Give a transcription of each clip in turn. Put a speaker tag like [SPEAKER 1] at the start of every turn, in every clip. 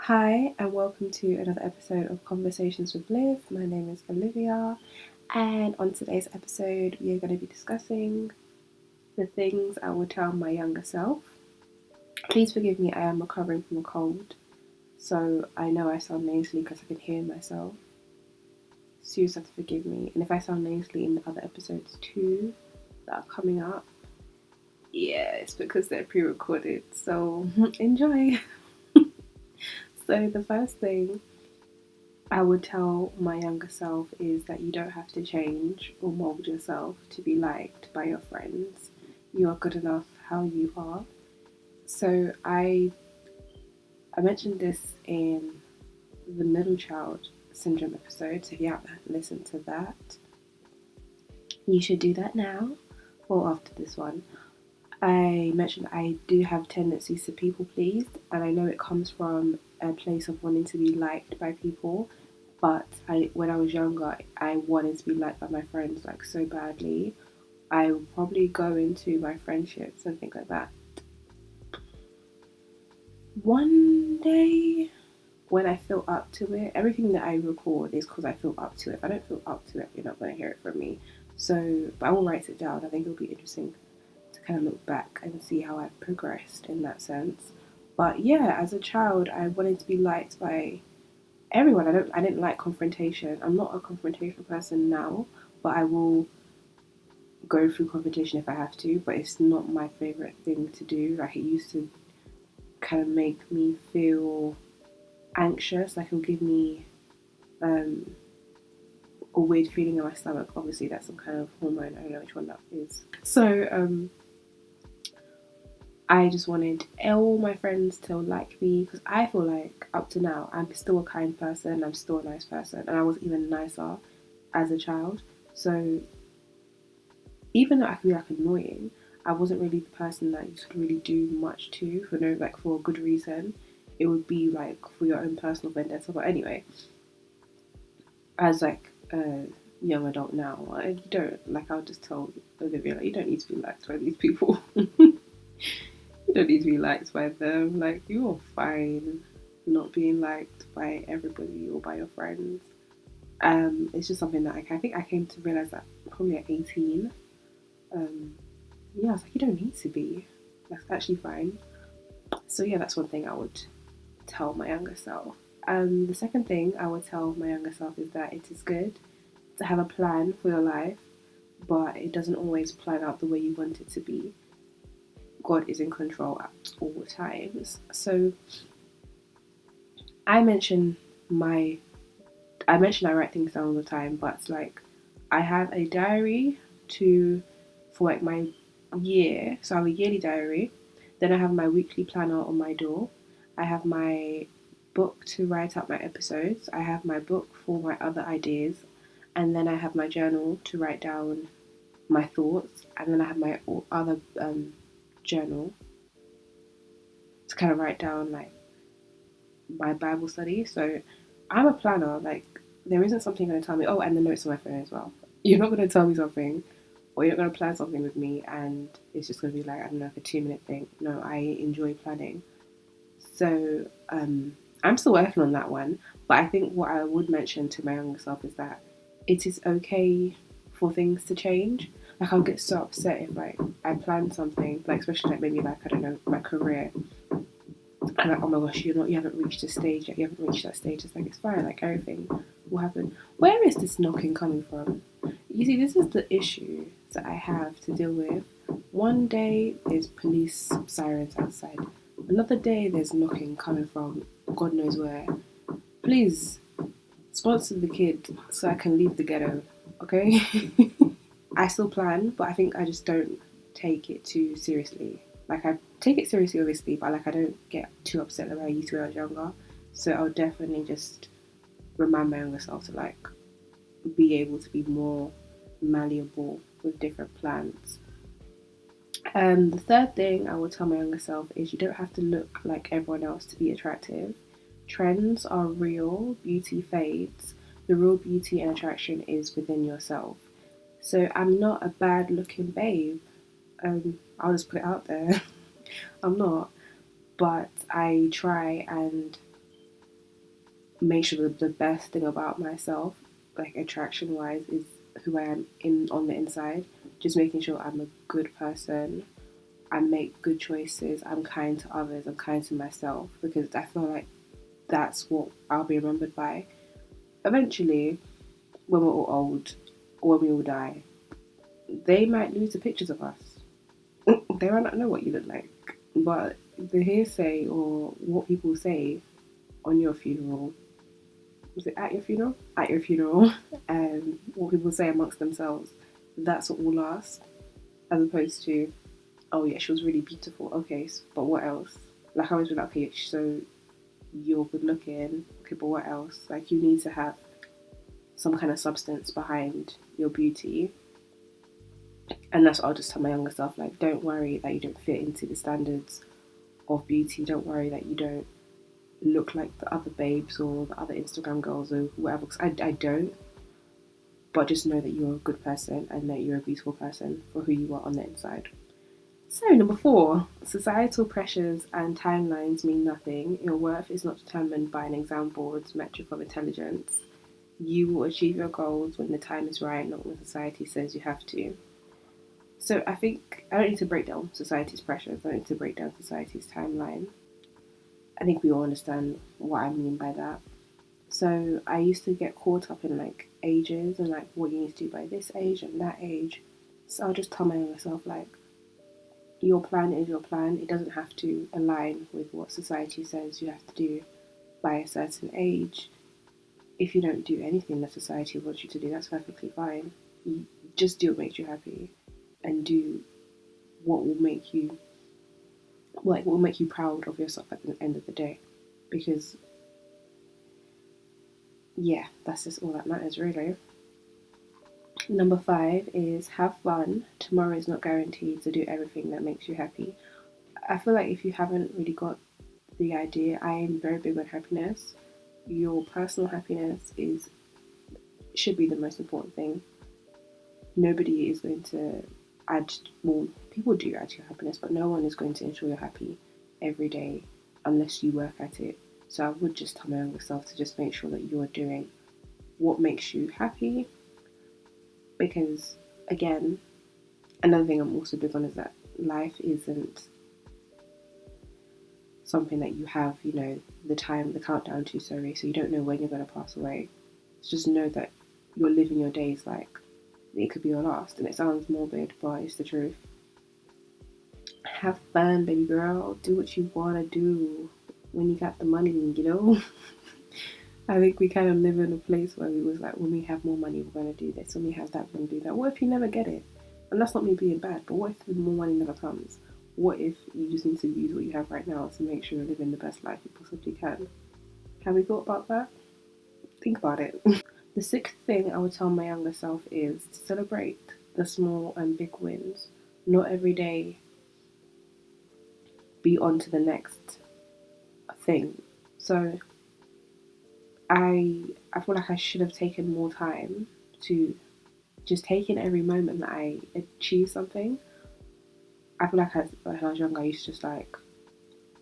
[SPEAKER 1] Hi, and welcome to another episode of Conversations with Liv. My name is Olivia, and on today's episode, we are going to be discussing the things I would tell my younger self. Please forgive me, I am recovering from a cold, so I know I sound nasally because I can hear myself. So you just have to forgive me, and if I sound nasally in the other episodes too that are coming up, yeah, it's because they're pre-recorded, so enjoy. So the first thing I would tell my younger self is that you don't have to change or mold yourself to be liked by your friends. You are good enough how you are. So I mentioned this in the middle child syndrome episode. So if you haven't listened to that, you should do that now or after this one. I mentioned I do have tendencies to people please, and I know it comes from a place of wanting to be liked by people. But when I was younger, I wanted to be liked by my friends like so badly. I would probably go into my friendships and things like that. One day, when I feel up to it, everything that I record is because I feel up to it. If I don't feel up to it, you're not going to hear it from me. So, but I will write it down. I think it'll be interesting to kind of look back and see how I've progressed in that sense. But yeah, as a child, I wanted to be liked by everyone. I didn't like confrontation. I'm not a confrontational person now, but I will go through confrontation if I have to, but it's not my favorite thing to do. Like it used to kind of make me feel anxious, like it'll give me a weird feeling in my stomach. Obviously that's some kind of hormone, I don't know which one that is. So I just wanted all my friends to like me because I feel like up to now I'm still a kind person, I'm still a nice person, and I was even nicer as a child. So even though I could be like annoying, I wasn't really the person that you could really do much to for a good reason. It would be like for your own personal vendetta. But anyway, as like a young adult now, you don't like. I'll just tell Olivia like you don't need to be liked by these people. You don't need to be liked by them. Like you're fine not being liked by everybody or by your friends. It's just something that I think I came to realize that probably at 18. Yeah, I was like, you don't need to be. That's actually fine. So yeah, that's one thing I would tell my younger self. The second thing I would tell my younger self is that it is good to have a plan for your life, but it doesn't always plan out the way you want it to be. God is in control at all times. So I mention my I mention I write things down all the time, but it's like I have a diary to for like my year. So I have a yearly diary. Then I have my weekly planner on my door. I have my book to write out my episodes. I have my book for my other ideas. And then I have my journal to write down my thoughts. And then I have my other journal to kind of write down like my Bible study. So I'm a planner. Like there isn't something going to tell me. Oh, and the notes on my phone as well. You're not going to tell me something, or you're not going to plan something with me, and it's just going to be like I don't know, like a 2 minute thing. No, I enjoy planning. So I'm still working on that one. But I think what I would mention to my younger self is that it is okay for things to change. Like I'll get so upset if like I plan something, like especially like maybe like I don't know my career, and like, oh my gosh, you haven't reached this stage yet, you haven't reached that stage. It's like, it's fine, like everything will happen. Where is this knocking coming from? You see, this is the issue that I have to deal with. One day there's police sirens outside, another day there's knocking coming from God knows where. Please sponsor the kid so I can leave the ghetto, okay? I still plan, but I think I just don't take it too seriously. Like I take it seriously, obviously, but like I don't get too upset the way I used to when I was younger. So I'll definitely just remind my younger self to like be able to be more malleable with different plans. The third thing I will tell my younger self is you don't have to look like everyone else to be attractive. Trends are real, beauty fades. The real beauty and attraction is within yourself. So I'm not a bad looking babe. I'll just put it out there. I'm not, but I try and make sure that the best thing about myself, like attraction wise, is who I am on the inside. Just making sure I'm a good person. I make good choices. I'm kind to others. I'm kind to myself, because I feel like that's what I'll be remembered by. Eventually, when we're all old or when we all die, they might lose the pictures of us. They might not know what you look like. But the hearsay or what people say on your funeral, was it at your funeral? At your funeral, and what people say amongst themselves, that's what will last, as opposed to, oh yeah, she was really beautiful. Okay, but what else? Like I always be like, okay, so you're good looking. Okay, but what else? Like you need to have some kind of substance behind your beauty. And that's what I'll just tell my younger self. Like, don't worry that you don't fit into the standards of beauty. Don't worry that you don't look like the other babes or the other Instagram girls or whatever. Because I don't. But just know that you're a good person and that you're a beautiful person for who you are on the inside. So, number 4, societal pressures and timelines mean nothing. Your worth is not determined by an exam board's metric of intelligence. You will achieve your goals when the time is right, not when society says you have to. So, I think I don't need to break down society's pressures, I don't need to break down society's timeline. I think we all understand what I mean by that. So, I used to get caught up in like ages and like what you need to do by this age and that age. So, I'll just tell myself, like, your plan is your plan. It doesn't have to align with what society says you have to do by a certain age. If you don't do anything that society wants you to do, that's perfectly fine. You just do what makes you happy and do what will make you what will make you proud of yourself at the end of the day. Because yeah, that's just all that matters really. Number 5 is have fun. Tomorrow is not guaranteed, so do everything that makes you happy. I feel like if you haven't really got the idea, I am very big on happiness. Your personal happiness should be the most important thing. Nobody is going to add, well, people do add to your happiness, but no one is going to ensure you're happy every day unless you work at it. So I would just tell my younger self to just make sure that you're doing what makes you happy, because again, another thing I'm also big on is that life isn't something that you have, the countdown to, sorry, so you don't know when you're going to pass away. Just know that you're living your days like it could be your last. And it sounds morbid, but it's the truth. Have fun, baby girl. Do what you want to do when you got the money. I think we kind of live in a place where we was like, when we have more money, we're going to do this. When we have that, we're going to do that. What if you never get it? And that's not me being bad, but what if the more money never comes? What if you just need to use what you have right now to make sure you're living the best life you possibly can? Have we thought about that? Think about it. The 6th thing I would tell my younger self is to celebrate the small and big wins. Not every day be on to the next thing. So I feel like I should have taken more time to just take in every moment that I achieve something. I feel like when I was younger, I used to just like,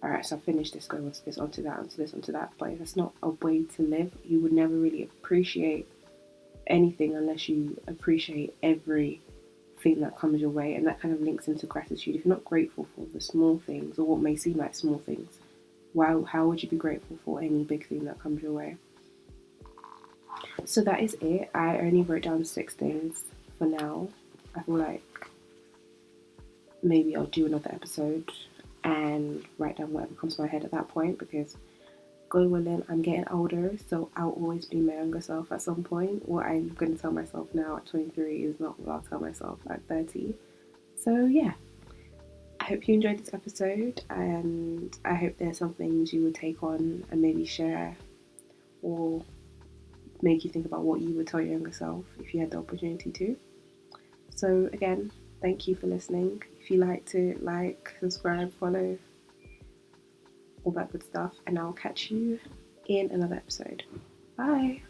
[SPEAKER 1] all right, so I finished this, go on to this, onto that, onto this, onto that. But that's not a way to live. You would never really appreciate anything unless you appreciate everything that comes your way. And that kind of links into gratitude. If you're not grateful for the small things or what may seem like small things, how would you be grateful for any big thing that comes your way? So that is it. I only wrote down 6 things for now. I feel like maybe I'll do another episode and write down whatever comes to my head at that point, because God willing, I'm getting older, so I'll always be my younger self at some point. What I'm going to tell myself now at 23 is not what I'll tell myself at 30. So yeah, I hope you enjoyed this episode, and I hope there's some things you would take on and maybe share or make you think about what you would tell your younger self if you had the opportunity to. So again, thank you for listening. If you like to subscribe, follow, all that good stuff, and I'll catch you in another episode. Bye.